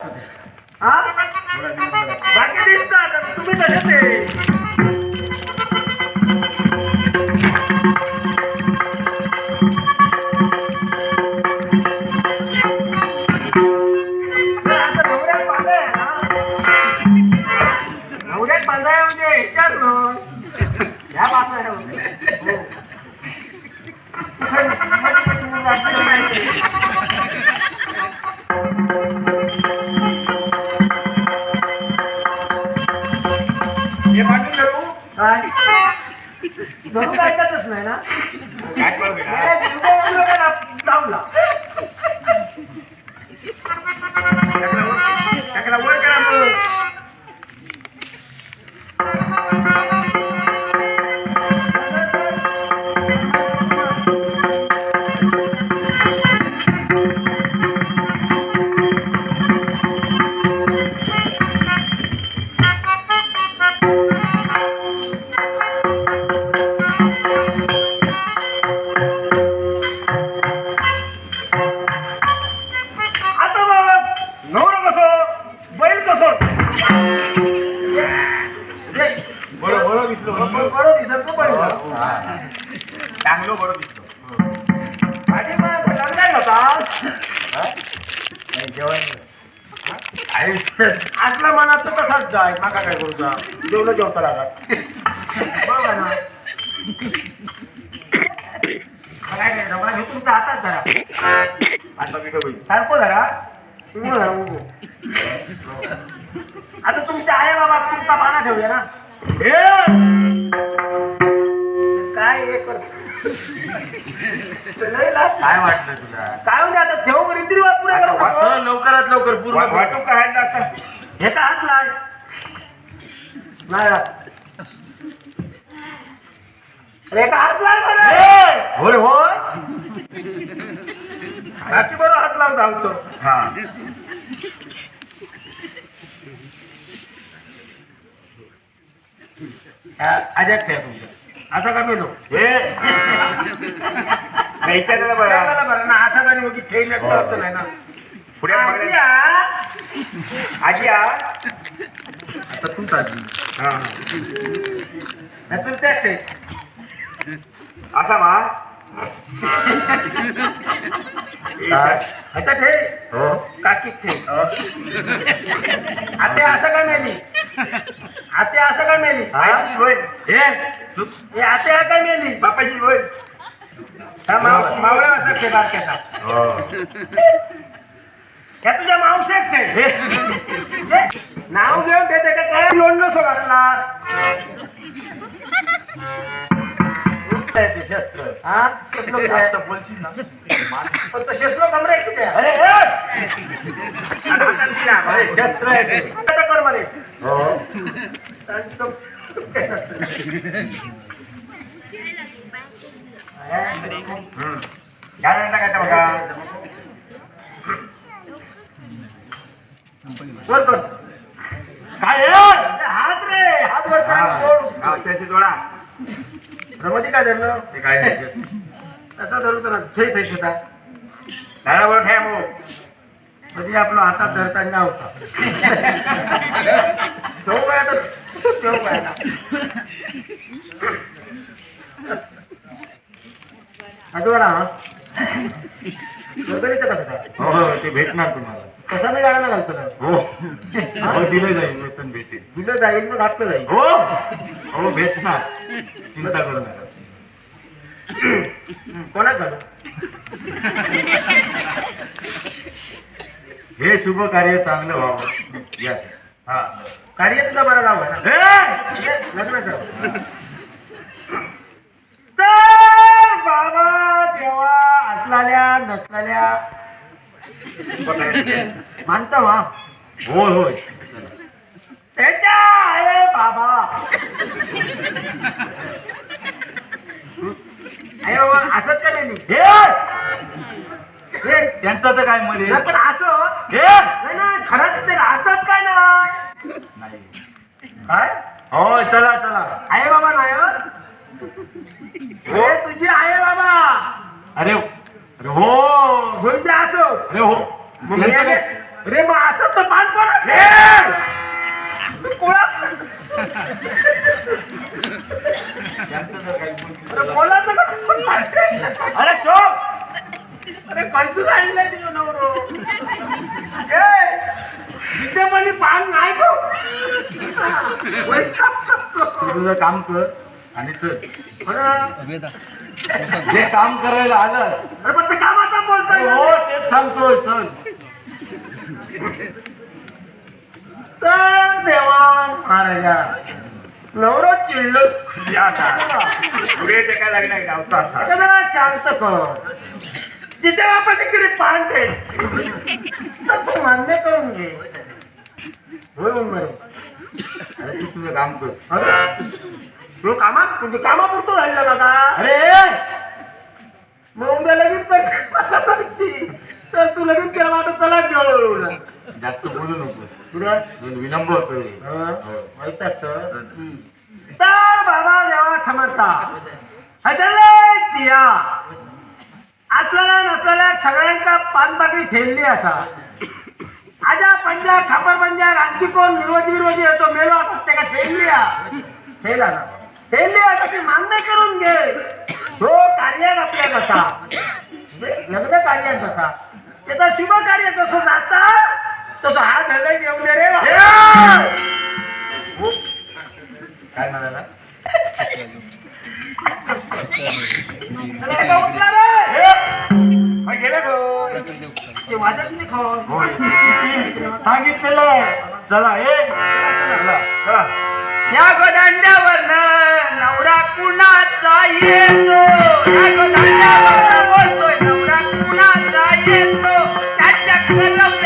हा बाकी दिसतात तुम्ही तसेच आहे. नवऱ्यात बांधाय म्हणजे ह्याच्यात ह्या बातम्या हे पाणी करू काय धरून ऐकतच नाही ना काय लावला वर करा चांगलं बरं दिसतो माझी मग लग्न होता असल्या मनात तसाच जाय माका काय करू जा जेवलं जेवता लागत बघा ना काय करायचं मला हे तुमच्या हातात धरा सारखं धरा आता तुमच्या आई बाबा तुमचा पाना ठेवूया ना काय हे काय वाटलं तुला काय म्हणजे आता ठेव रीतिरिवाज पुढे लवकरात लवकर पूर्ण वाटू काय हे का हात लाग नाही अरे का हात लाग होय होय बाकी बरोबर हात लावून धावतो हा आजात ठेव तुमच्या असा का मेलो बरं ना असा तरी मग ठेवण्यात नाही ना पुढे आजी आता तुमचा त्याच असा मा आता ठे हो काकीत ठेव आता असं काय मेली आता असं काय मेली हे आता काय मेली बापाची होय मावळ्या असं ठे बारक्याचा ह्या तुझ्या मावशेत ठे नाव घेऊन देते का काय लोण नसो घातला शस्त्र हा शस्त्र बोलशील ना फक्त शस्त्र कमरे किती अरे शस्त्र आहे कर मध्ये काय बघा काय हात रे हात वर डोळा रमती काय धरलं ते काय तसा धरू तर खेळ थैस होता झाडावर ठेव म्हणजे आपला हातात धरताना होता ठेवू काय आता ठेवू काय आठवला हा गरगरीचं कसं काय हो ते भेटणार तुम्हाला कसा मी गाडा घालतो ना हो दिलं जाईल वेतन भेटेल दिलं जाईल मग घातलं जाईल हो हो भेटणार चिंता करू नका कोणाच झालं हे शुभ कार्य चांगलं व्हावं यस हा कार्य तुझा बरं नाव आहे ना लग्न तर बाबा देवा असलाल्या नसलाल्या मानतो हा होय होय त्याच्या आहे बाबा आहे बाबा असंच का नाही हे त्यांचं तर काय मध्ये पण असं नाही ना खरंच असंच काय ना काय हो चला चला आहे बाबा नाही हे तुझी आहे बाबा अरे अरे हो म्हणजे असं अरे हो अरे मग असं तर त्यांचं जर काही बोलशील अरे तर- बोलायचं का कोण मारते? अरे चोप अरे कैसून आणलंय देव नवरो विद्यापणी पान नाही गो तू तुझं काम कर आणि चल अरे जे काम करायला आलं पण ते कामाचा बोलतोय हो तेच सांगतोय चल तर देवान महाराजा नवरो चिडलो आता पुढे ते काय लागणार गावचा असा जरा शांत कर जिथे आपण तिकडे पान ठेव तसं मान्य करून घे होय बरे अरे तू तुझं काम कर अरे तू म्हणजे कामापुरतो राहिलं दादा अरे मग उद्या लगेच पैसे तर तू लगेच केला माझं चला घेऊन जास्त बोलू नको तुला विलंब होतोय माहित असतं तर बाबा देवा समर्था ह्याच्याला दिया आपल्याला नसलेल्या सगळ्यांका पानबाकी ठेवली असा आजा पंजा खापर पंजा आणखी कोण विरोधी येतो मेलो प्रत्येका ठेवली ना ती मान्य करून घे तो कार्यात आपल्या कसा लग्न कार्यात कसा त्याचा शुभ कार्य कसं जाता तसं हा धंदा घेऊन दे रे काय म्हणाला सांगितलेलं चला चला या गोदांड्यावरनं नवरा कुणाचा येतो या गोदांड्यावरनं बोलतोय नवरा कुणाचा येतो त्याच्या करम